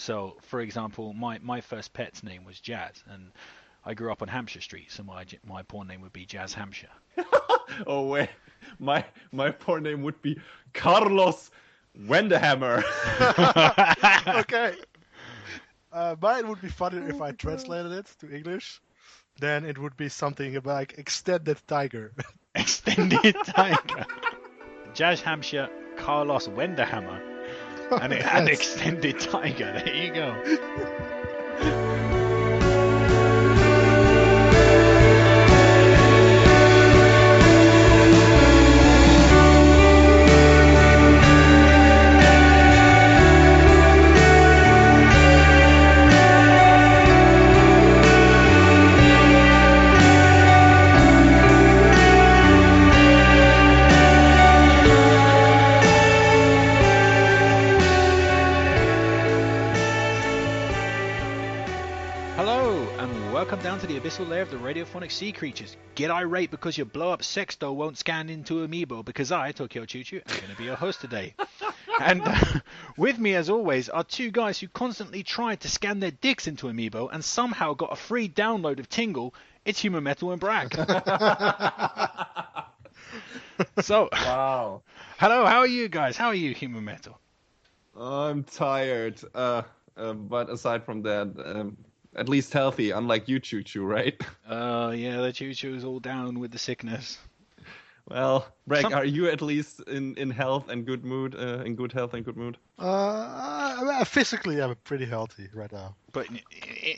So, for example, my first pet's name was Jazz, and I grew up on Hampshire Street, so my porn name would be Jazz Hampshire. Oh wait, my porn name would be Carlos Wendehammer. Okay. Mine would be funnier if I translated it to English. Then it would be something like Extended Tiger. Extended Tiger. Jazz Hampshire, Carlos Wenderhammer, and an Extended Tiger. There you go. Welcome down to the abyssal layer of the radiophonic sea creatures. Get irate because your blow-up sex doll won't scan into Amiibo, because I, Tokyo Choo Choo, am going to be your host today. And with me, as always, are two guys who constantly tried to scan their dicks into Amiibo and somehow got a free download of Tingle. It's Human Metal and Bragg. So, wow. Hello, how are you guys? How are you, Human Metal? I'm tired, but aside from that, at least healthy, unlike you, Choo Choo, right? Yeah, the Choo Choo is all down with the sickness. Well, Bragg, are you at least in health and good mood? In good health and good mood? Physically, I'm pretty healthy right now. But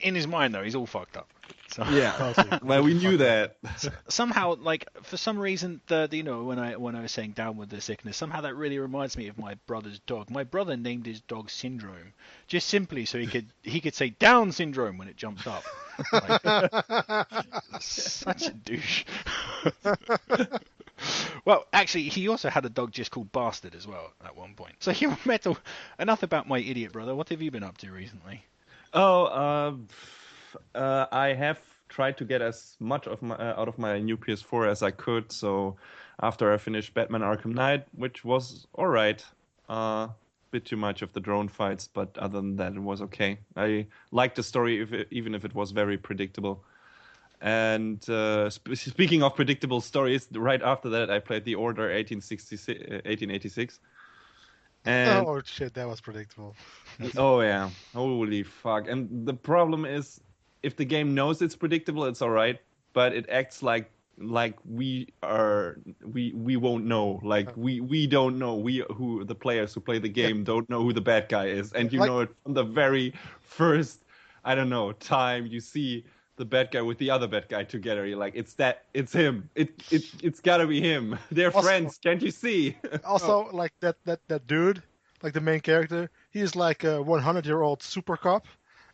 in his mind, though, he's all fucked up. So. Yeah. Well, we knew that. Somehow, like for some reason, when I was saying down with the sickness, somehow that really reminds me of my brother's dog. My brother named his dog Syndrome, just simply so he could say Down Syndrome when it jumped up. Like, such a douche. Well, actually, he also had a dog just called Bastard as well at one point. So, Human Metal, enough about my idiot brother. What have you been up to recently? I have tried to get as much out of my new PS4 as I could. So, after I finished Batman Arkham Knight, which was alright, bit too much of the drone fights, but other than that, it was okay. I liked the story, even if it was very predictable. And speaking of predictable stories, right after that, I played The Order 1886. And, oh shit, that was predictable. Oh yeah, holy fuck! And the problem is, if the game knows it's predictable, it's all right. But it acts like we won't know. Like we don't know. Who the players who play the game don't know who the bad guy is, and you know it from the very first, I don't know, time you see the bad guy with the other bad guy together. You're like, it's him. It's gotta be him. They're also, friends. Can't you see? Also, like that dude, like the main character, he's like a 100-year-old super cop,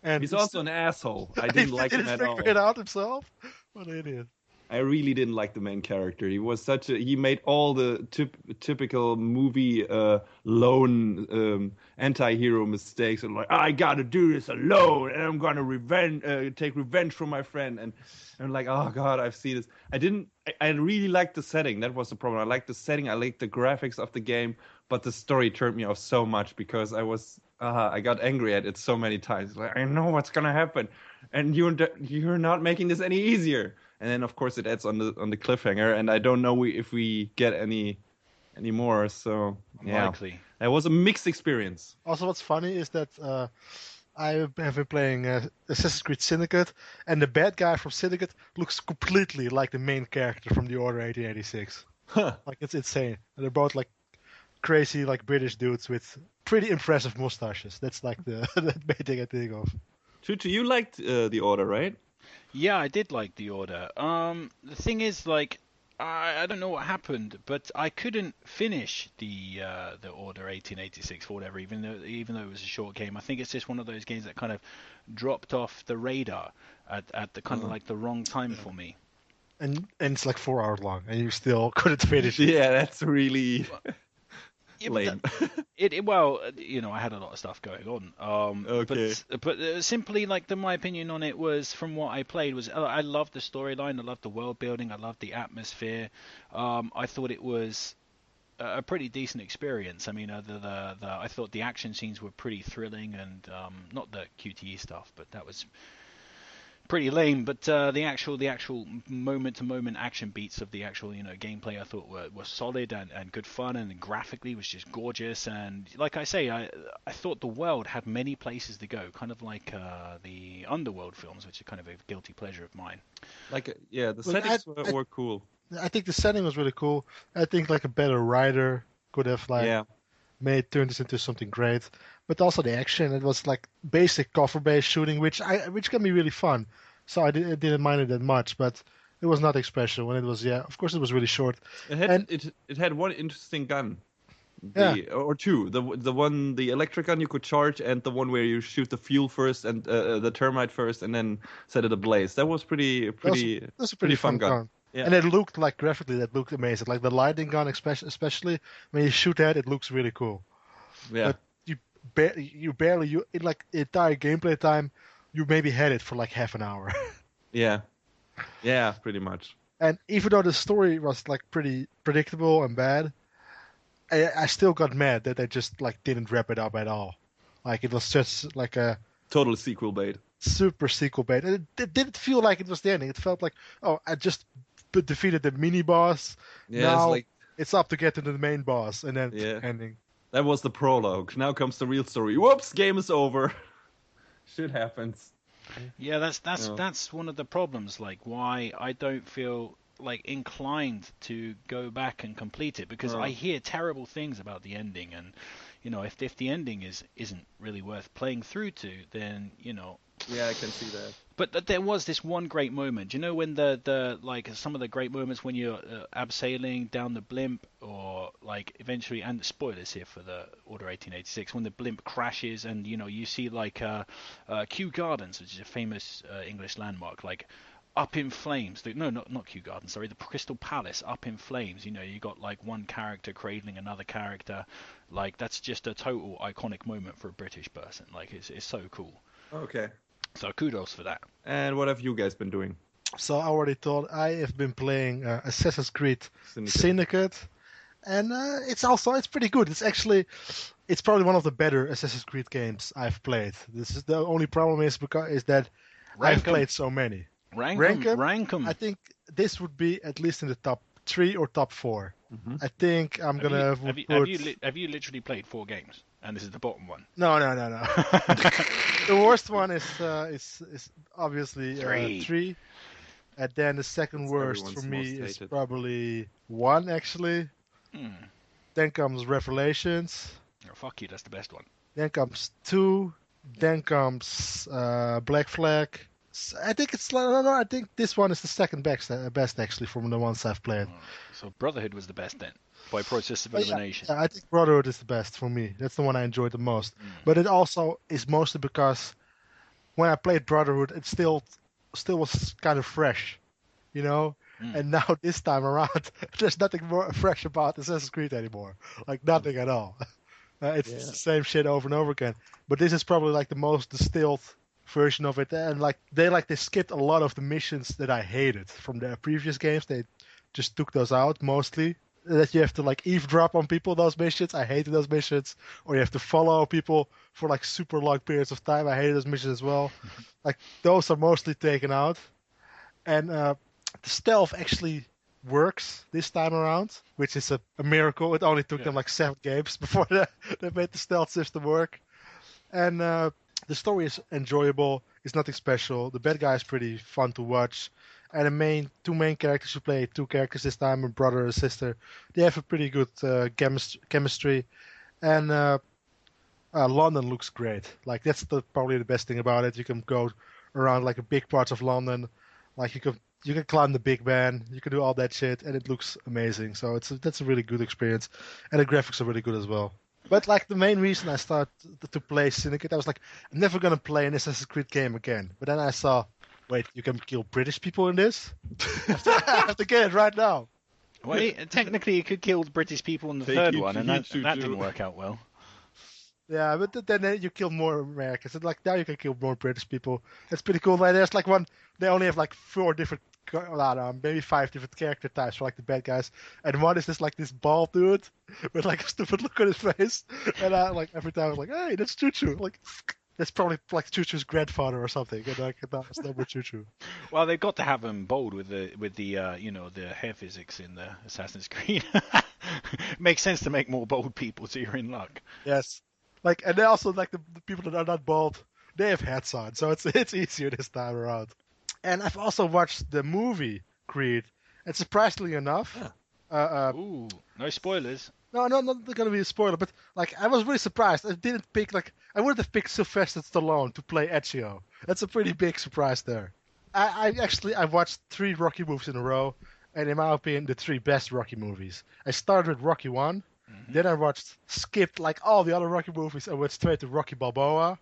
and he's also an asshole. I didn't like him at all. He figured it out himself. What an idiot. I really didn't like the main character. He made all the typical movie lone anti-hero mistakes, and like, I gotta do this alone, and I'm gonna take revenge from my friend, and I'm like, oh god, I've seen this. I really liked the setting. That was the problem. I liked the setting. I liked the graphics of the game, but the story turned me off so much because I got angry at it so many times. Like, I know what's gonna happen, and you're not making this any easier. And then, of course, it adds on the cliffhanger, and I don't know if we get any more. So yeah, likely. It was a mixed experience. Also, what's funny is that I have been playing Assassin's Creed Syndicate, and the bad guy from Syndicate looks completely like the main character from The Order 1886. Huh. Like, it's insane. And they're both like crazy, like British dudes with pretty impressive mustaches. That's like the main thing I think of. Tutu, you liked The Order, right? Yeah, I did like The Order. The thing is, like, I don't know what happened, but I couldn't finish the Order 1886 for whatever, even though it was a short game. I think it's just one of those games that kind of dropped off the radar at the kind of like the wrong time for me. And it's like 4 hours long, and you still couldn't finish it. Yeah, that's really lame. Well, I had a lot of stuff going on. Okay. But simply, like, my opinion on it was, from what I played, was I loved the storyline, I loved the world building, I loved the atmosphere. I thought it was a pretty decent experience. I mean, I thought the action scenes were pretty thrilling, and not the QTE stuff, but that was pretty lame. But the actual moment-to-moment action beats of the actual gameplay I thought were solid and good fun, and graphically was just gorgeous. And like I say, I thought the world had many places to go, kind of like the Underworld films, which are kind of a guilty pleasure of mine. Like, yeah, the settings were cool. I think the setting was really cool. I think like a better writer could have turned this into something great. But also the action, it was like basic cover-based shooting, which can be really fun. So I didn't mind it that much, but it was nothing special. And it was, of course, it was really short. It had one interesting gun, or two. The electric gun you could charge, and the one where you shoot the fuel first and the termite first, and then set it ablaze. That was pretty. That's a pretty fun gun. Yeah. And it looked like graphically, that looked amazing. Like the lighting gun, especially when you shoot at it, looks really cool. Yeah. But you barely in like the entire gameplay time, you maybe had it for like half an hour. Yeah, pretty much. And even though the story was like pretty predictable and bad, I still got mad that they just like didn't wrap it up at all. Like it was just like a total sequel bait. Super sequel bait. And it didn't feel like it was the ending. It felt like, I just defeated the mini boss. Yeah, now it's up to get to the main boss, and then ending. That was the prologue. Now comes the real story. Whoops, game is over. Shit happens. Yeah, that's one of the problems. Like, why I don't feel like inclined to go back and complete it, because I hear terrible things about the ending, and if the ending isn't really worth playing through to, then Yeah, I can see that. But there was this one great moment. When the like some of the great moments when you're abseiling down the blimp, or like eventually, and spoilers here for the Order 1886, when the blimp crashes and you see like Kew Gardens, which is a famous English landmark, like up in flames. No, not Kew Gardens, sorry, the Crystal Palace up in flames. You got like one character cradling another character. Like that's just a total iconic moment for a British person. Like it's so cool. Okay. So kudos for that. And what have you guys been doing? So I already told I have been playing Assassin's Creed Syndicate. And it's pretty good. It's probably one of the better Assassin's Creed games I've played. This is the only problem is that I've played so many. Rank 'em. I think this would be at least in the top 3 or top 4. Mm-hmm. I think I'm gonna. Have you literally played 4 games? And this is the bottom one. No. The worst one is obviously 3. And then the second worst for me is probably 1, actually. Then comes Revelations. Oh, fuck you, that's the best one. Then comes 2. Then comes Black Flag. I think I think this one is the second best actually from the ones I've played. So Brotherhood was the best then, by process of elimination. Yeah, I think Brotherhood is the best for me. That's the one I enjoyed the most. But it also is mostly because when I played Brotherhood, it still was kind of fresh, And now this time around, there's nothing more fresh about Assassin's Creed anymore. Like nothing at all. It's the same shit over and over again. But this is probably like the most distilled version of it, and they skipped a lot of the missions that I hated from the previous games. They just took those out mostly. That you have to like eavesdrop on people, those missions. I hated those missions. Or you have to follow people for like super long periods of time. I hated those missions as well. Like those are mostly taken out. And the stealth actually works this time around, which is a miracle. It only took them like 7 games before they made the stealth system work. And the story is enjoyable. It's nothing special. The bad guy is pretty fun to watch. And the 2 main characters, you play 2 characters this time, a brother and a sister. They have a pretty good chemistry. And London looks great. Like that's probably the best thing about it. You can go around like a big parts of London. Like you can climb the Big Ben. You can do all that shit, and it looks amazing. So that's a really good experience. And the graphics are really good as well. But like the main reason I started to play Syndicate, I was like, I'm never gonna play an Assassin's Creed game again. But then I saw, wait, you can kill British people in this? I have to get it right now. Well, technically you could kill British people in the third one, and that didn't work out well. Yeah, but then you kill more Americans. And like now you can kill more British people. That's pretty cool. Like, there's like they only have like 4 different I don't know, maybe 5 different character types for like the bad guys, and one is just like this bald dude with like a stupid look on his face, and I like every time I was like, hey, that's Choo Choo, like that's probably like Choo Choo's grandfather or something, and like that's never Choo Choo. Well, they've got to have him bold with the you know, the hair physics in the Assassin's Creed. Makes sense to make more bold people, so you're in luck. Yes, like, and they also like the people that are not bald, they have hats on, so it's easier this time around. And I've also watched the movie Creed, and surprisingly enough, Ooh, no spoilers. no, not gonna be a spoiler, but like I was really surprised. I didn't pick I would have picked Sylvester Stallone to play Ezio. That's a pretty big surprise there. I watched 3 Rocky movies in a row, and in my opinion, the 3 best Rocky movies. I started with Rocky 1, then I skipped like all the other Rocky movies and went straight to Rocky Balboa,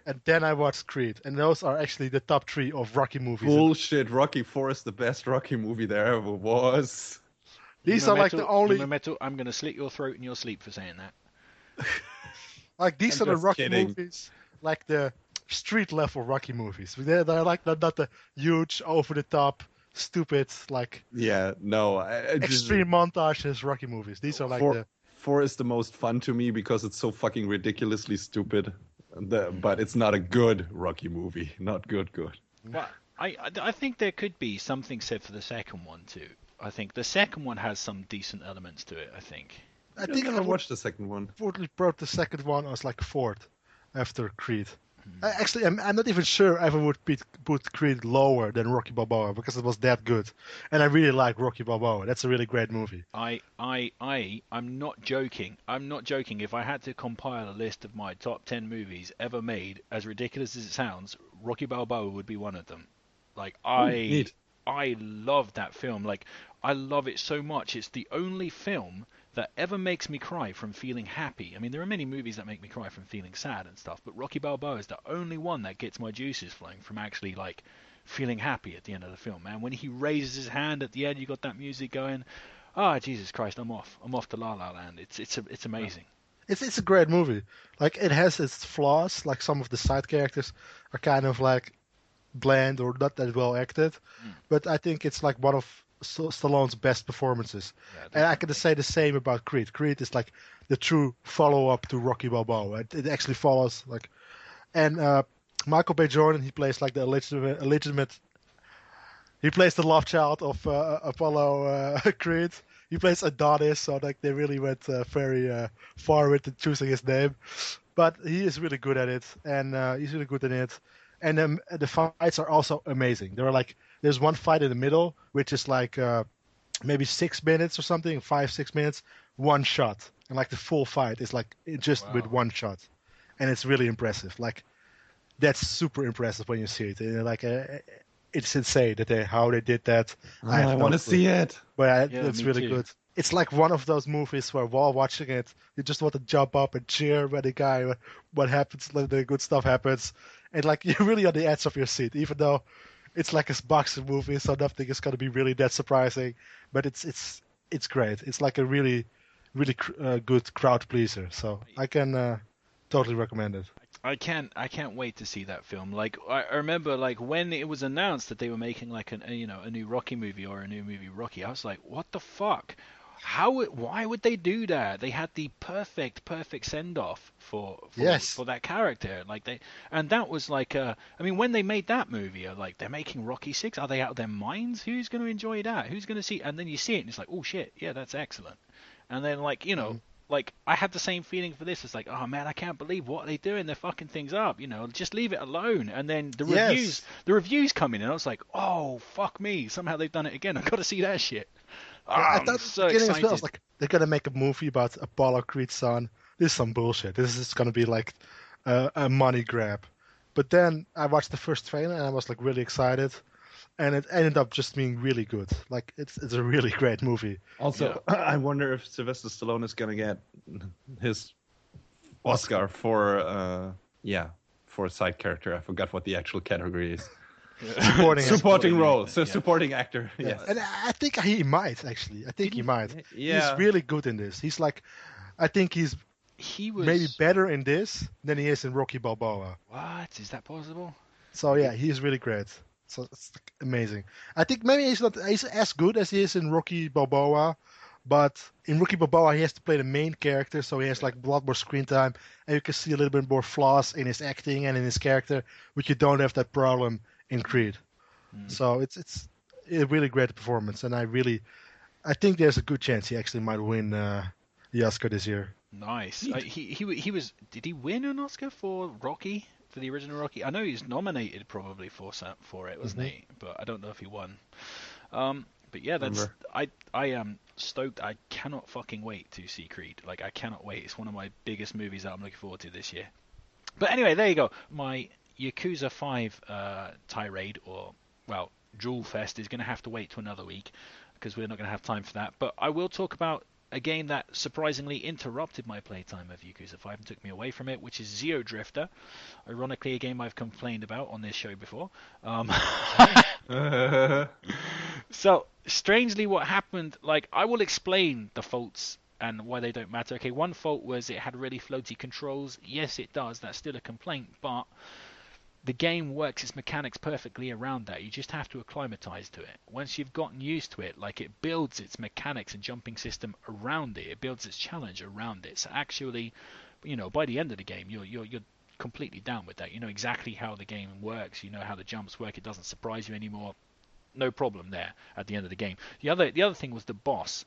and then I watched Creed, and those are actually the top 3 of Rocky movies. Bullshit. Rocky 4 is the best Rocky movie there ever was. These are like the only. Metal, I'm gonna slit your throat in your sleep for saying that. Like these I'm are the just Rocky kidding. movies, like the street level Rocky movies. They're like not the huge, over the top, stupid, like Yeah, no. extreme montages Rocky movies. These are like the. 4 is the most fun to me because it's so fucking ridiculously stupid. But it's not a good Rocky movie. Not good. Well, I think there could be something said for the second one too. I think the second one has some decent elements to it. I think. I think I watched the second one. Probably brought the second one as like 4th after Creed. Actually, I'm not even sure I would put Creed lower than Rocky Balboa because it was that good, and I really like Rocky Balboa. That's a really great movie. I'm not joking. I'm not joking. If I had to compile a list of my top 10 movies ever made, as ridiculous as it sounds, Rocky Balboa would be one of them. Like I love that film. Like I love it so much. It's the only film that ever makes me cry from feeling happy. I mean, there are many movies that make me cry from feeling sad and stuff, but Rocky Balboa is the only one that gets my juices flowing from actually like feeling happy at the end of the film, man. When he raises his hand at the end, you got that music going. Ah, Jesus Christ, I'm off to La La Land. It's amazing. It's a great movie. Like it has its flaws. Like some of the side characters are kind of like bland or not that well acted, but I think it's like one of Stallone's best performances. And I can say the same about Creed. Creed is like the true follow-up to Rocky Balboa. It actually follows like, and Michael B. Jordan, he plays like the illegitimate. He plays the love child of Apollo Creed. He plays Adonis, so like they really went very far with choosing his name. But he is really good at it, and he's really good in it. And the fights are also amazing. There's one fight in the middle, which is like maybe 6 minutes or something, 5-6 minutes, one shot, and like the full fight is like just with one shot, and it's really impressive. Like that's super impressive when you see it. And like it's insane how they did that. I want to see it, but it's really good. It's like one of those movies where while watching it, you just want to jump up and cheer when the guy, what happens, when the good stuff happens. And like you're really on the edge of your seat, even though it's like a boxing movie, so nothing is going to be really that surprising. But it's great. It's like a really good crowd pleaser. So I can totally recommend it. I can't wait to see that film. Like I remember, like when it was announced that they were making like a new Rocky movie or a new movie Rocky, I was like, what the fuck? Why would they do that? They had the perfect send off for that character. Like that was like I mean, when they made that movie, like they're making Rocky 6, are they out of their minds? Who's going to enjoy that? Who's going to see? And then you see it and it's like, oh shit, yeah, that's excellent. And then like like I had the same feeling for this. It's like, oh man, I can't believe what they're doing. They're fucking things up. Just leave it alone. And then the reviews come in, and I was like, oh fuck me, somehow they've done it again. I've got to see that shit. I I'm thought so at the beginning excited. as well, I was like, they're gonna make a movie about Apollo Creed's son. This is some bullshit. This is gonna be like a money grab. But then I watched the first trailer and I was like really excited, and it ended up just being really good. Like it's a really great movie. Also, I wonder if Sylvester Stallone is gonna get his Oscar for a side character. I forgot what the actual category is. Supporting role. So supporting actor. Yeah. Yes. And I think he might actually. I think he might. Yeah. He's really good in this. He's like, I think he was maybe better in this than he is in Rocky Balboa. What? Is that possible? So yeah, he's really great. So it's amazing. I think maybe he's as good as he is in Rocky Balboa, but in Rocky Balboa he has to play the main character, so he has like a lot more screen time, and you can see a little bit more flaws in his acting and in his character, which you don't have that problem in Creed. So it's a really great performance, and I think there's a good chance he actually might win the Oscar this year. Nice. He was. Did he win an Oscar for Rocky? For the original Rocky? I know he's nominated probably for it, wasn't he? But I don't know if he won. But yeah, I am stoked. I cannot fucking wait to see Creed. Like, I cannot wait. It's one of my biggest movies that I'm looking forward to this year. But anyway, there you go. My Yakuza 5 tirade, or well, Jewel Fest, is going to have to wait to another week because we're not going to have time for that. But I will talk about a game that surprisingly interrupted my playtime of Yakuza 5 and took me away from it, which is Xeodrifter. Ironically, a game I've complained about on this show before. So, strangely, what happened, like, I will explain the faults and why they don't matter. Okay, one fault was it had really floaty controls. Yes, it does. That's still a complaint, but the game works its mechanics perfectly around that. You just have to acclimatize to it. Once you've gotten used to it, like, it builds its mechanics and jumping system around it. It builds its challenge around it. So actually, you know, by the end of the game, you're completely down with that. You know exactly how the game works. You know how the jumps work. It doesn't surprise you anymore. No problem there at the end of the game. The other thing was the boss.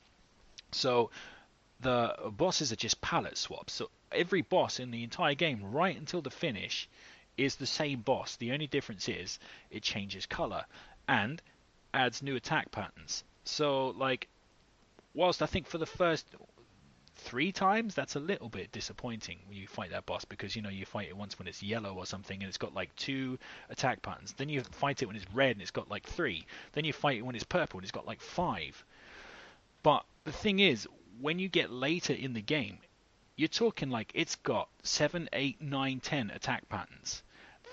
So the bosses are just palette swaps. So every boss in the entire game, right until the finish, is the same boss. The only difference is it changes color and adds new attack patterns. So, like, whilst I think for the first 3 times that's a little bit disappointing when you fight that boss, because, you know, you fight it once when it's yellow or something and it's got like 2 attack patterns. Then you fight it when it's red and it's got like 3. Then you fight it when it's purple and it's got like 5. But the thing is, when you get later in the game, you're talking like it's got 7, 8, 9, 10 attack patterns.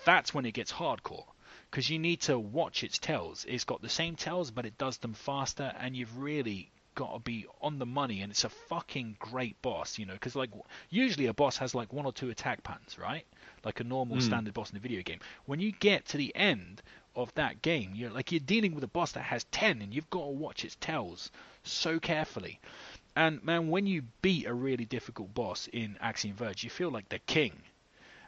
That's when it gets hardcore, because you need to watch its tells. It's got the same tells, but it does them faster, and you've really got to be on the money, and it's a fucking great boss, you know, because, like, usually a boss has like 1 or 2 attack patterns, right? Like a normal standard boss in a video game. When you get to the end of that game, you're dealing with a boss that has 10, and you've got to watch its tells so carefully. And man, when you beat a really difficult boss in Axiom Verge, you feel like the king.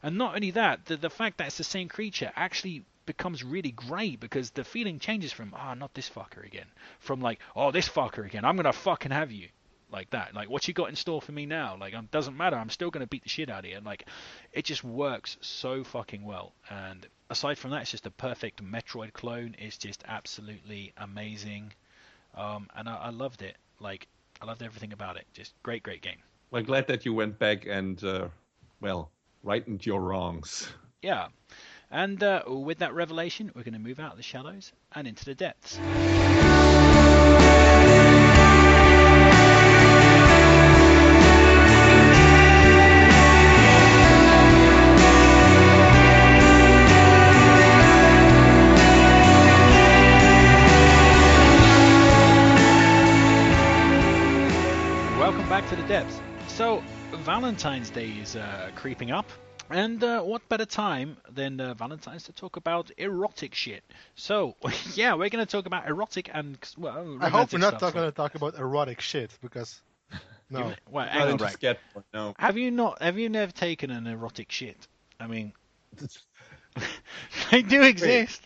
And not only that, the fact that it's the same creature actually becomes really great, because the feeling changes from, not this fucker again, from like, oh, this fucker again, I'm gonna fucking have you, like that. Like, what you got in store for me now? Like, doesn't matter, I'm still gonna beat the shit out of you. And like, it just works so fucking well. And aside from that, it's just a perfect Metroid clone. It's just absolutely amazing. And I loved it. Like, I loved everything about it. Just great game. Well, glad that you went back and, rightened your wrongs. Yeah. And with that revelation, we're going to move out of the shadows and into the depths. Welcome back to the depths. So, Valentine's Day is creeping up, and what better time than Valentine's to talk about erotic shit? So, yeah, we're going to talk about erotic and, well, I hope we're not stuff. going to talk about erotic shit, because no. Well, hang on, right. No. Have you never taken an erotic shit? I mean, they do exist.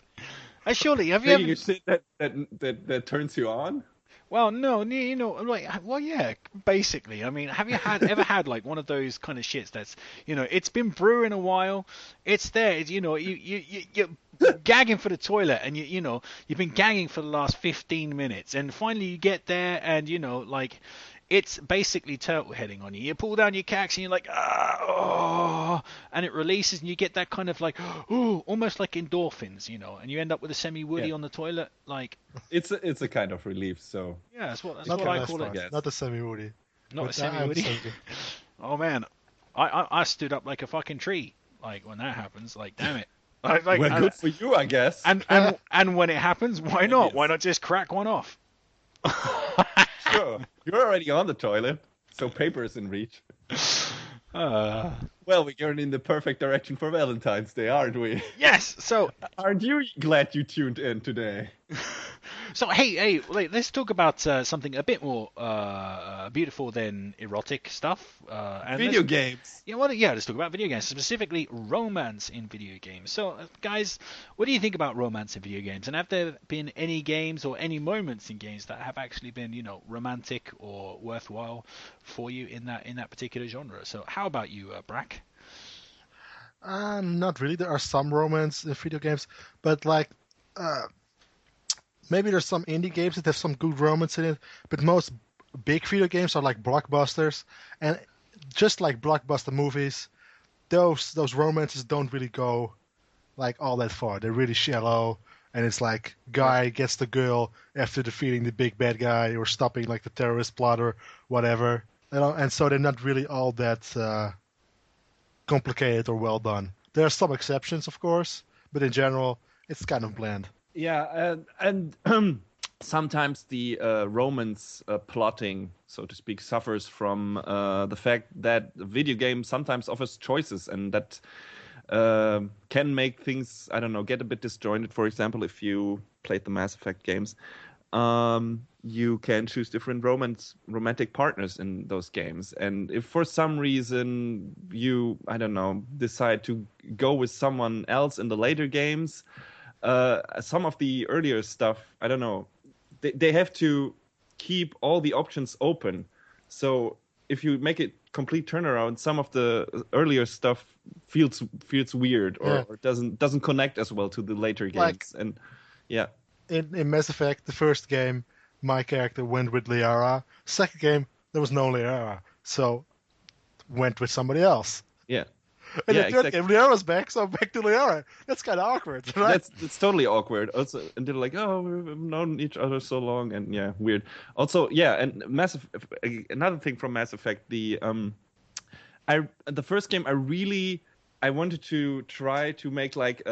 Surely, have you ever... You shit that turns you on? Well, no, you know, like, well, yeah, basically. I mean, have you ever had like one of those kind of shits that's, you know, it's been brewing a while, it's there, you know, you're gagging for the toilet, and you know, you've been gagging for the last 15 minutes, and finally you get there, and, you know, like, it's basically turtle heading on you. You pull down your cax and you're like, and it releases, and you get that kind of like, almost like endorphins, you know, and you end up with a semi-woody on the toilet, like. It's a kind of relief, so. Yeah, that's what I call it. Not a semi-woody. Not a semi-woody. Oh man, I stood up like a fucking tree, like, when that happens, like, damn it. Like, well, good for you, I guess. And when it happens, why not? Yes. Why not just crack one off? Sure. You're already on the toilet, so paper is in reach. Well, we're going in the perfect direction for Valentine's Day, aren't we? Yes. So Aren't you glad you tuned in today? So hey, wait, let's talk about something a bit more beautiful than erotic stuff. Video games. Let's talk about video games, specifically romance in video games. So, guys, what do you think about romance in video games? And have there been any games or any moments in games that have actually been, romantic or worthwhile for you in that particular genre? So, how about you, Brack? Not really. There are some romance in video games, but like, maybe there's some indie games that have some good romance in it. But most big video games are like blockbusters, and just like blockbuster movies, those romances don't really go like all that far. They're really shallow, and it's like guy gets the girl after defeating the big bad guy or stopping like the terrorist plot or whatever. And so they're not really all that complicated or well done. There are some exceptions, of course, but in general, it's kind of bland. Yeah, and sometimes the romance plotting, so to speak, suffers from the fact that the video game sometimes offers choices, and that can make things, I don't know, get a bit disjointed. For example, if you played the Mass Effect games, you can choose different romantic partners in those games. And if for some reason you, I don't know, decide to go with someone else in the later games, some of the earlier stuff, I don't know, they have to keep all the options open. So if you make it complete turnaround, some of the earlier stuff feels weird or doesn't connect as well to the later games. And yeah. In Mass Effect, the first game, my character went with Liara. Second game, there was no Liara, so went with somebody else. Yeah. And the third game, Liara's back, so back to Liara. That's kind of awkward, right? That's totally awkward. Also, and they're like, oh, we've known each other so long, and yeah, weird. Also, yeah, and another thing from Mass Effect, the first game, I wanted to try to make like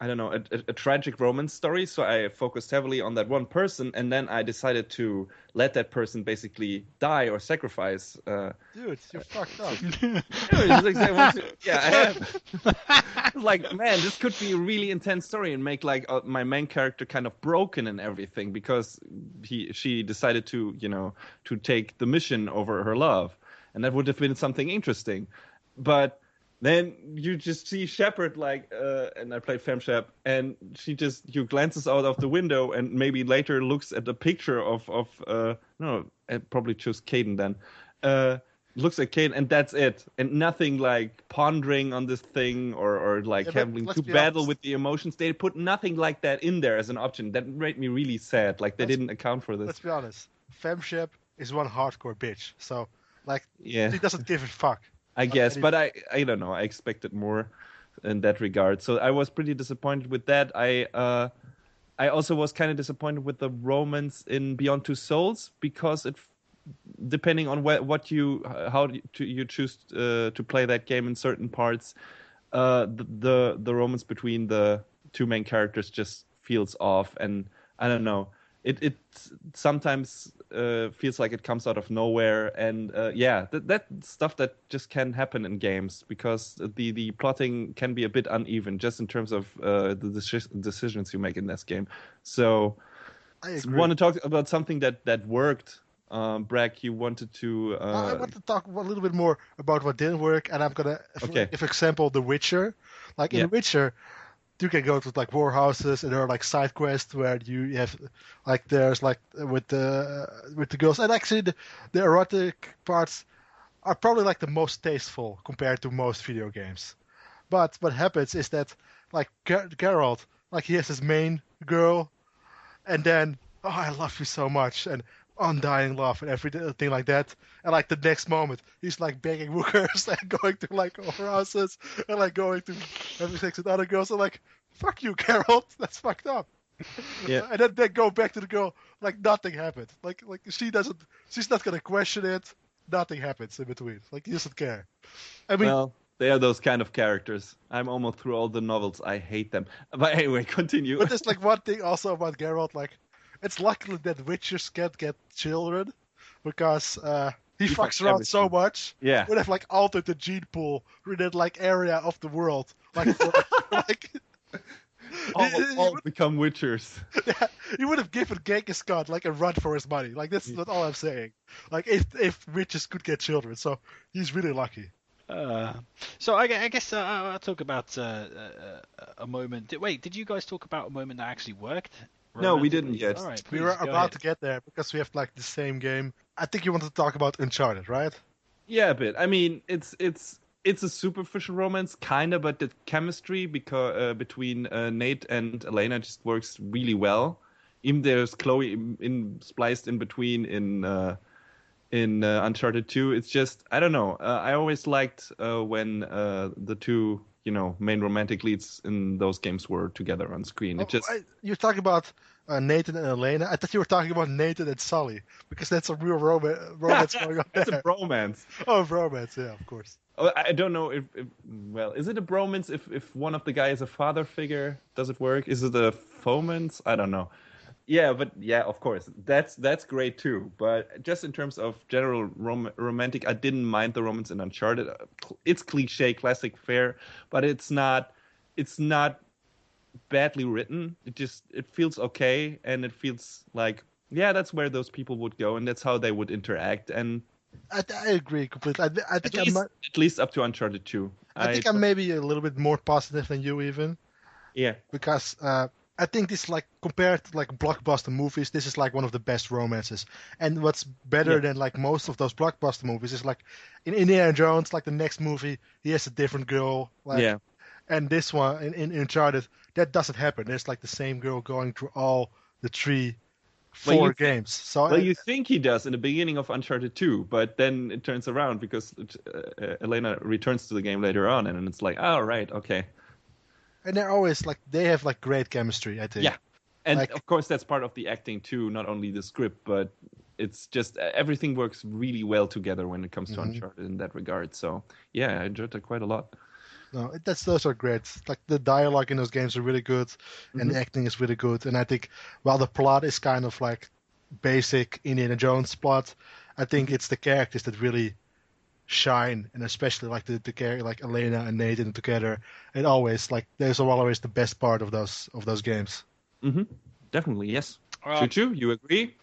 I don't know, a tragic romance story. So I focused heavily on that one person, and then I decided to let that person basically die or sacrifice. Dude, you're fucked up. I have. Like, man, this could be a really intense story and make like my main character kind of broken and everything because she decided to take the mission over her love, and that would have been something interesting, but. Then you just see Shepard and I played FemShep, and she glances out of the window and maybe later looks at a picture of no, I probably chose Caden then. Looks at Caden and that's it, and nothing like pondering on this thing or like having to battle honest. with the emotions. They put nothing like that in there as an option. That made me really sad. Like they didn't account for this. Let's be honest. FemShep is one hardcore bitch, so yeah, she doesn't give a fuck. I guess, but I don't know. I expected more in that regard, so I was pretty disappointed with that. I also was kind of disappointed with the romance in Beyond Two Souls because depending on how you choose to play that game in certain parts, the romance between the two main characters just feels off, and I don't know. It sometimes feels like it comes out of nowhere, and that stuff that just can happen in games because the plotting can be a bit uneven just in terms of the decisions you make in this game. So I want to talk about something that worked. Bragg, you wanted to... I want to talk a little bit more about what didn't work, and I'm gonna, for example, The Witcher. In The Witcher, you can go to like warehouses, and there are like side quests where you have there's with the girls, and actually the erotic parts are probably like the most tasteful compared to most video games. But what happens is that like Geralt, he has his main girl, and then I love you so much, and undying love and everything like that, and the next moment he's begging hookers and going to warehouses and going to having sex with other girls, and fuck you, Geralt, that's fucked up. Yeah. And then they go back to the girl nothing happened, she's not gonna question it, nothing happens in between, he doesn't care. I mean, well, they are those kind of characters. I'm almost through all the novels. I hate them. But anyway, continue. But there's one thing also about Geralt, it's lucky that witchers can't get children, because he fucks around so everything. much. Yeah. Would have like altered the gene pool in that like area of the world, like for, like All become witchers. yeah, he would have given Genghis Khan like a run for his money. Like that's not all I'm saying. Like if witches could get children, so he's really lucky. So I guess I'll talk about a moment. Wait, did you guys talk about a moment that actually worked? No, we Romantically? didn't yet. All right, We please, were go about ahead. to get there because we have like the same game. I think you wanted to talk about Uncharted, right? Yeah, a bit. I mean, it's a superficial romance, kinda, but the chemistry between Nate and Elena just works really well. Even there's Chloe spliced in between in Uncharted 2. It's just I don't know. I always liked when the two main romantic leads in those games were together on screen. It just You're talking about Nathan and Elena. I thought you were talking about Nathan and Sully because that's a real romance going on it's there. a bromance. Oh, romance, yeah, of course. I don't know if well, is it a bromance if one of the guys is a father figure? Does it work? Is it a fomance? I don't know. Yeah, but yeah, of course, that's great too. But just in terms of general romantic, I didn't mind the romance in Uncharted. It's cliche, classic fare, but it's not badly written. It feels okay, and it feels like yeah, that's where those people would go, and that's how they would interact. And I agree completely. I think at least up to Uncharted 2. I think I'm maybe a little bit more positive than you even. Yeah. Because I think this like compared to like blockbuster movies, this is like one of the best romances. And what's better than like most of those blockbuster movies is like in Indiana Jones, like the next movie, he has a different girl. Like, Yeah. And this one in Uncharted, that doesn't happen. There's like the same girl going through all the four games. So well, you think he does in the beginning of Uncharted 2, but then it turns around because Elena returns to the game later on, and it's like, oh, right, okay. And they're always like they have like great chemistry, I think. Yeah, and like, of course that's part of the acting too, not only the script, but it's just everything works really well together when it comes to Uncharted in that regard. So yeah, I enjoyed that quite a lot. No, those are great. Like the dialogue in those games are really good, and the acting is really good. And I think while the plot is kind of like basic Indiana Jones plot, I think it's the characters that really shine, and especially like the character like Elena and Nathan together. It always like there's always the best part of those games. Definitely, yes. Choo-choo, you agree?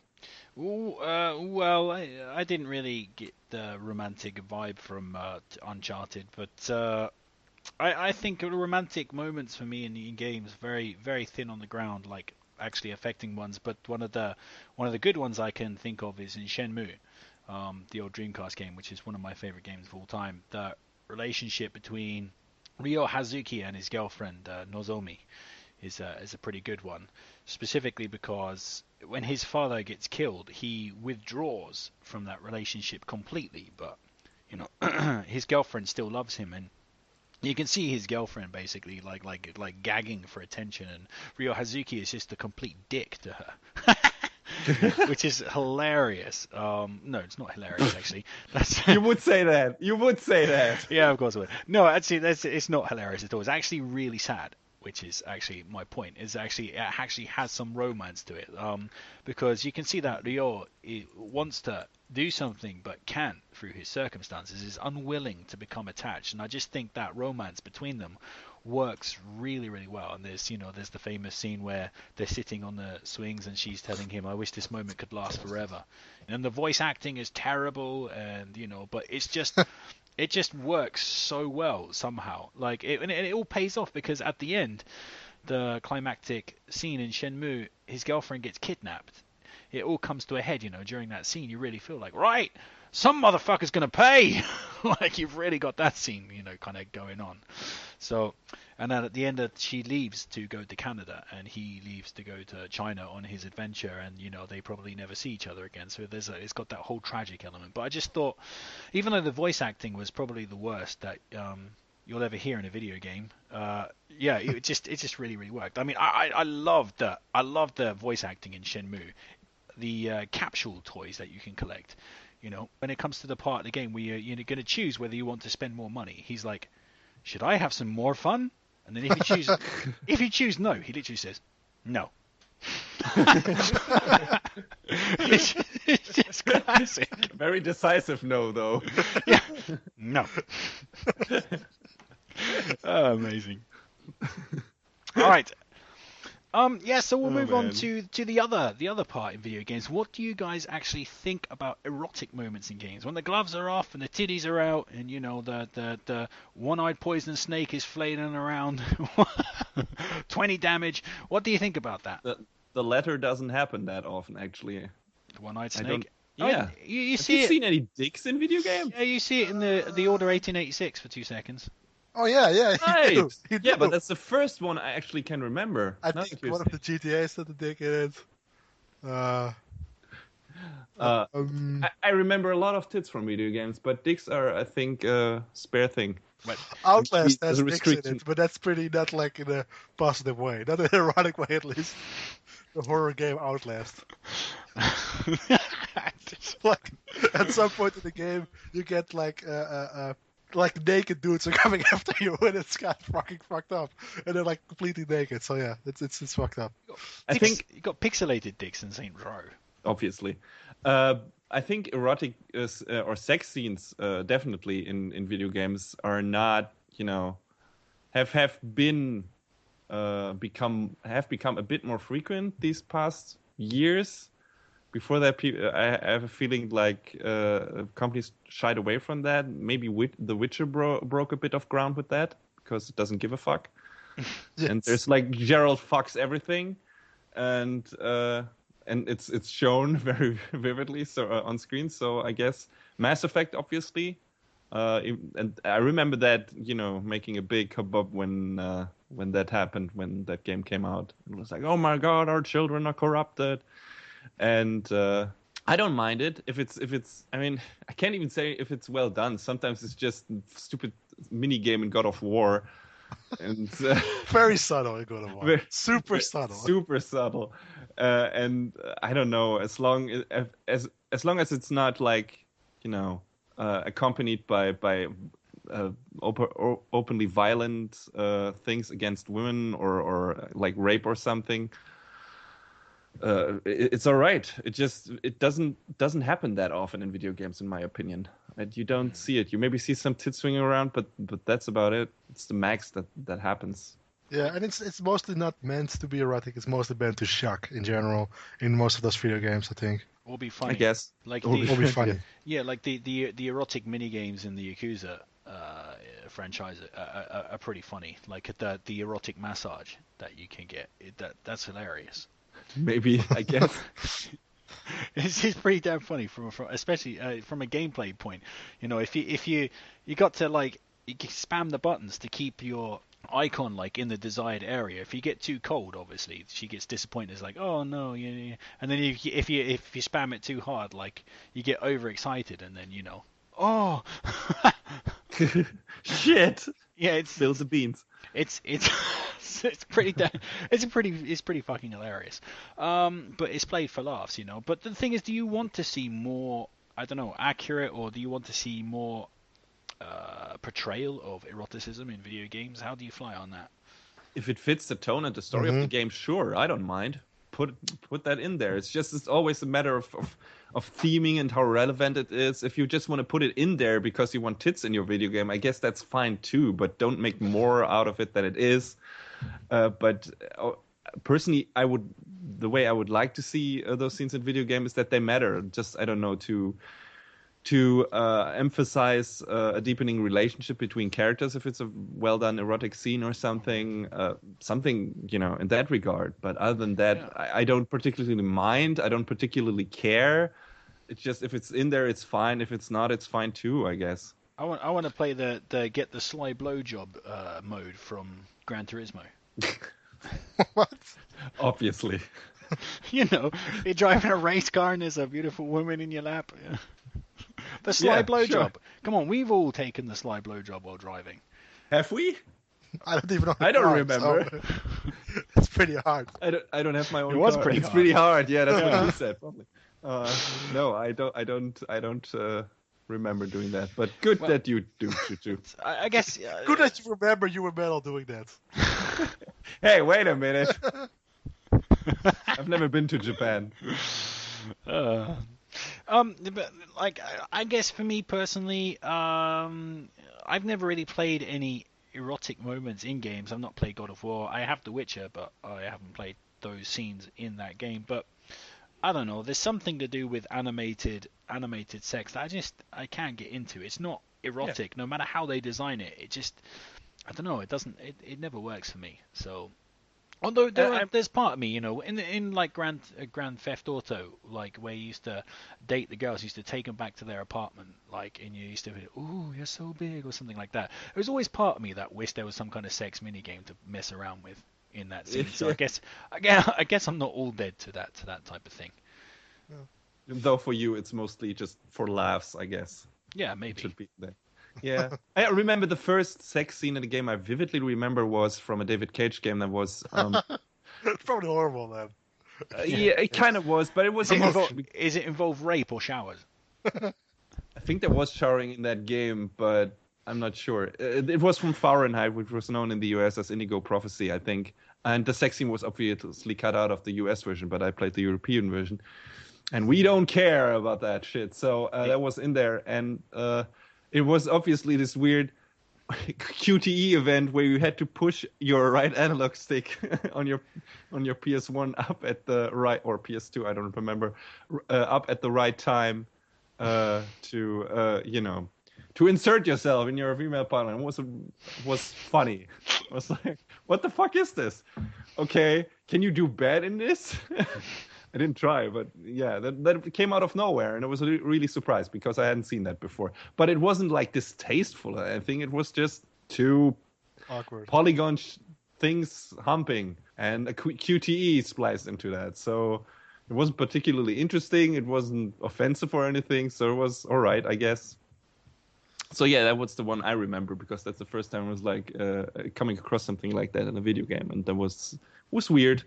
Well, I didn't really get the romantic vibe from Uncharted, but I think the romantic moments for me in games very very thin on the ground, like actually affecting ones. But one of the good ones I can think of is in Shenmue, the old Dreamcast game, which is one of my favorite games of all time. The relationship between Ryo Hazuki and his girlfriend Nozomi is a pretty good one, specifically because when his father gets killed, he withdraws from that relationship completely. But his girlfriend still loves him, and you can see his girlfriend basically like gagging for attention, and Ryo Hazuki is just a complete dick to her. Which is hilarious. No, it's not hilarious actually. That's You would say that. You would say that. Yeah, of course I would. No, actually, it's not hilarious at all. It's actually really sad, which is actually my point. It actually has some romance to it, because you can see that Ryo wants to do something but can't through his circumstances. Is unwilling to become attached, and I just think that romance between them works really really well. And there's the famous scene where they're sitting on the swings and she's telling him, I wish this moment could last forever, and the voice acting is terrible, and but it's just it just works so well somehow, and it all pays off, because at the end, the climactic scene in Shenmue, his girlfriend gets kidnapped. It all comes to a head, during that scene. You really feel like, right, some motherfucker's gonna pay. Like, you've really got that scene, kind of going on. So, and then at the end, she leaves to go to Canada, and he leaves to go to China on his adventure, and they probably never see each other again. So it's got that whole tragic element. But I just thought, even though the voice acting was probably the worst that you'll ever hear in a video game, it just really really worked. I mean, I loved the voice acting in Shenmue. The capsule toys that you can collect, when it comes to the part of the game where you're going to choose whether you want to spend more money, he's like, should I have some more fun? And then if you choose no, he literally says no. It's just classic. Very decisive no, though. Yeah. No. Oh, amazing. All right. Yeah, so we'll move on to the other part in video games. What do you guys actually think about erotic moments in games? When the gloves are off and the titties are out and, you know, the one-eyed poison snake is flailing around, 20 damage. What do you think about that? The latter doesn't happen that often, actually. The one-eyed snake? Yeah. You Have see you it. seen any dicks in video games? Yeah, you see it in the Order 1886 for 2 seconds. Oh yeah, Right. you do. Yeah, but that's the first one I actually can remember. I think one of the GTAs had the dick in it. I remember a lot of tits from video games, but dicks are, I think, a spare thing. But Outlast There's has a dicks in restriction. it, but that's pretty not like in a positive way, not in an erotic way at least. The horror game Outlast. Like at some point in the game, you get like naked dudes are coming after you, and it's kind of fucking fucked up, and they're like completely naked. So yeah, it's fucked up. I think you got pixelated dicks in Saint Row. obviously. I think erotic or sex scenes definitely in video games are not, you know, have become a bit more frequent these past years. Before that, I have a feeling like companies shied away from that. Maybe The Witcher broke a bit of ground with that because it doesn't give a fuck. Yes. And there's like Geralt fucks everything, and it's shown very vividly on screen. So I guess Mass Effect, obviously, and I remember that, you know, making a big hubbub when that happened, when that game came out. It was like, oh my god, our children are corrupted. And I don't mind it if it's. I mean, I can't even say if it's well done. Sometimes it's just stupid mini game in God of War, and Very subtle in God of War. Super subtle. Super subtle, and I don't know. As long as it's not like, you know, accompanied by openly violent things against women or like rape or something. It's all right. It doesn't happen that often in video games, in my opinion. And you don't see it. You maybe see some tits swinging around, but that's about it. It's the max that happens. Yeah, and it's mostly not meant to be erotic. It's mostly meant to shock in general in most of those video games, I think. Or be funny. I guess. Like Or be funny. Yeah, like the erotic mini games in the Yakuza franchise are pretty funny. Like the erotic massage that you can get. That's hilarious. Maybe, I guess. It's pretty damn funny from especially from a gameplay point. You know, if you got to like you can spam the buttons to keep your icon like in the desired area. If you get too cold, obviously she gets disappointed. It's like, oh no, yeah. And then if you spam it too hard, like you get overexcited, and then, you know, oh Shit. yeah, it's Spill the beans. it's pretty fucking hilarious. But it's played for laughs, you know. But the thing is, do you want to see more, I don't know, accurate, or do you want to see more portrayal of eroticism in video games? How do you fly on that? If it fits the tone and the story of the game, sure, I don't mind. Put that in there. It's always a matter of theming and how relevant it is. If you just want to put it in there because you want tits in your video game, I guess that's fine too, but don't make more out of it than it is. But personally, the way I would like to see those scenes in video game is that they matter. Just, I don't know, to emphasize a deepening relationship between characters if it's a well done erotic scene or something, you know, in that regard. But other than that, yeah. I don't particularly mind. I don't particularly care. It's just, if it's in there, it's fine. If it's not, it's fine too, I guess. I want to play the get the sly blowjob mode from Gran Turismo. What? Obviously. You know, you're driving a race car and there's a beautiful woman in your lap. The sly blowjob. Sure. Come on, we've all taken the sly blowjob while driving. Have we? I don't even know. I don't remember. So it's pretty hard. I don't have my own. It was car. pretty It's hard. pretty hard. Yeah, that's what you said. Probably. No, I don't remember doing that. But good that you do. I guess. Good that you remember you were metal doing that. Hey, wait a minute. I've never been to Japan. But like I guess for me personally, I've never really played any erotic moments in games. I've not played God of War. I have The Witcher, but I haven't played those scenes in that game. But I don't know. There's something to do with animated sex that I can't get into. It's not erotic, no matter how they design it. It just I don't know. It doesn't. It never works for me. So. Although there's part of me, in like Grand Theft Auto, like where you used to date the girls, you used to take them back to their apartment, like, and you used to be, ooh, you're so big, or something like that. There's always part of me that wished there was some kind of sex mini game to mess around with in that scene. So I guess I'm not all dead to that type of thing. Though for you, it's mostly just for laughs, I guess. Yeah, maybe. It should be there. Yeah, I remember the first sex scene in the game. I vividly remember was from a David Cage game that was. It's probably horrible then. Yeah, it kind of was, but it was. Is it involve rape or showers? I think there was showering in that game, but I'm not sure. It was from Fahrenheit, which was known in the US as Indigo Prophecy, I think. And the sex scene was obviously cut out of the US version, but I played the European version, and we don't care about that shit. So that was in there, and. It was obviously this weird QTE event where you had to push your right analog stick on your PS1 up at the right, or PS2, I don't remember, up at the right time to insert yourself in your female partner. It was funny. I was like, what the fuck is this? Okay, can you do bad in this? I didn't try, but yeah, that came out of nowhere, and I was really surprised because I hadn't seen that before. But it wasn't like distasteful. I think it was just two awkward polygon things humping and a QTE spliced into that. So it wasn't particularly interesting. It wasn't offensive or anything. So it was all right, I guess. So yeah, that was the one I remember because that's the first time I was like coming across something like that in a video game, and that was weird.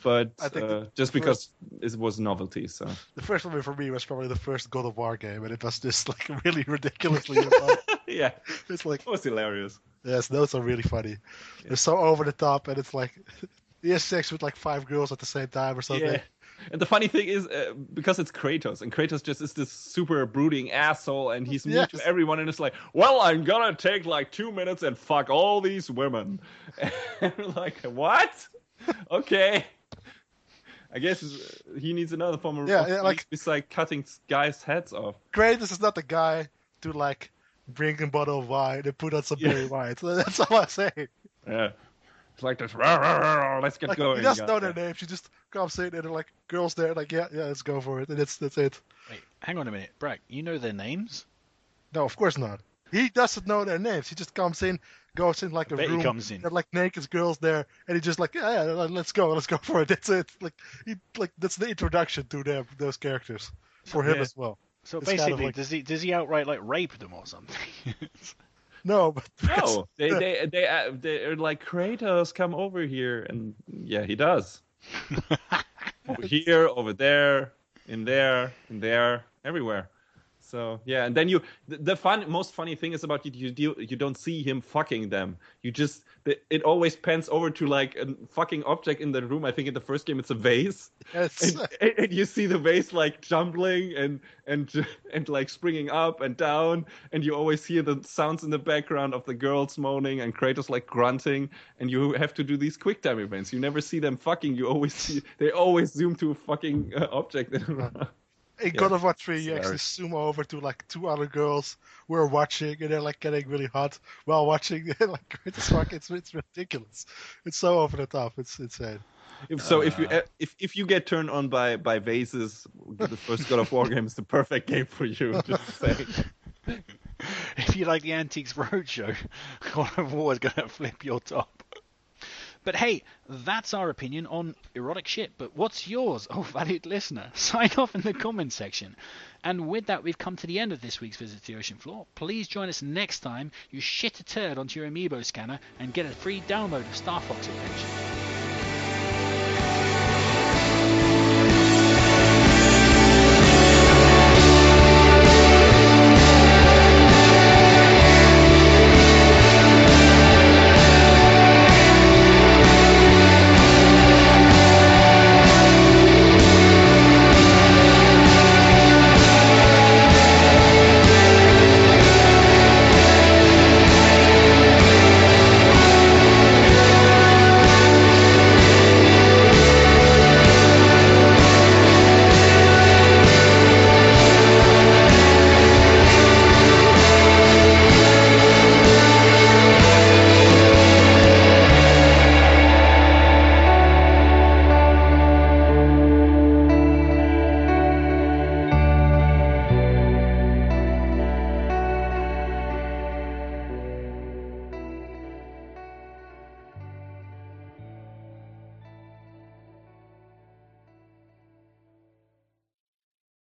But I think just because it was novelty, so the first one for me was probably the first God of War game, and it was just like really ridiculously fun. Yeah, it's like it was hilarious. Yes, those are really funny. Yeah. They're so over the top, and it's like he has sex with like 5 girls at the same time or something. Yeah. And the funny thing is, because it's Kratos, and Kratos just is this super brooding asshole, and he's mean to everyone, and it's like, well, I'm gonna take like 2 minutes and fuck all these women. And we're like, what? Okay. I guess he needs another form of like besides cutting guys' heads off. Kratos is not the guy to like bring a bottle of wine and put on some berry wine. So that's all I'm saying. Yeah. It's like this, rah, rah, rah, let's get going. He doesn't know their names. She just comes in and they're like, girls there, like, yeah, let's go for it. And that's it. Wait, hang on a minute. Brack, you know their names? No, of course not. He doesn't know their names. He just comes in, goes in like a room. He comes in. There are like naked girls there, and he just like, yeah, let's go for it. That's it. Like that's the introduction to those characters for him as well. So it's basically, kind of like, does he outright like rape them or something? No, but no, they're like, Kratos, come over here, and yeah, he does. Over here, over there, in there, everywhere. So yeah, and then the most funny thing is about you don't see him fucking them. You just it always pans over to like a fucking object in the room. I think in the first game it's a vase. Yes. And you see the vase like jumbling and like springing up and down, and you always hear the sounds in the background of the girls moaning and Kratos like grunting, and you have to do these quick time events. You never see them fucking. They always zoom to a fucking object. In God of War 3, you actually zoom over to like 2 other girls who are watching, and they're like getting really hot while watching. Like it's ridiculous. It's so over the top. It's insane. If you get turned on by vases, the first God of War game is the perfect game for you. Just saying. If you like the Antiques Roadshow, God of War is gonna flip your top. But hey, that's our opinion on erotic shit. But what's yours, oh valued listener? Sign off in the comments section. And with that, we've come to the end of this week's Visit to the Ocean Floor. Please join us next time you shit a turd onto your Amiibo scanner and get a free download of Star Fox Adventure.